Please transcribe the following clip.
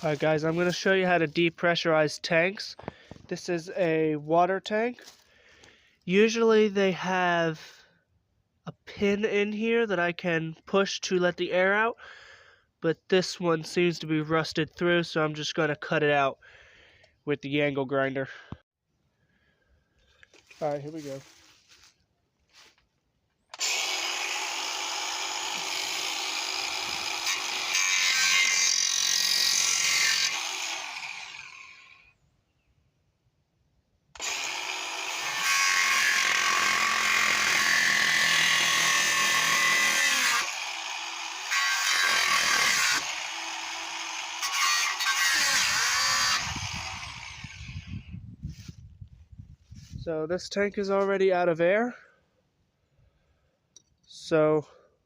Alright guys, I'm going to show you how to depressurize tanks. This is a water tank. Usually they have a pin in here that I can push to let the air out, but this one seems to be rusted through, so I'm just going to cut it out with the angle grinder. Alright, here we go. So this tank is already out of air. So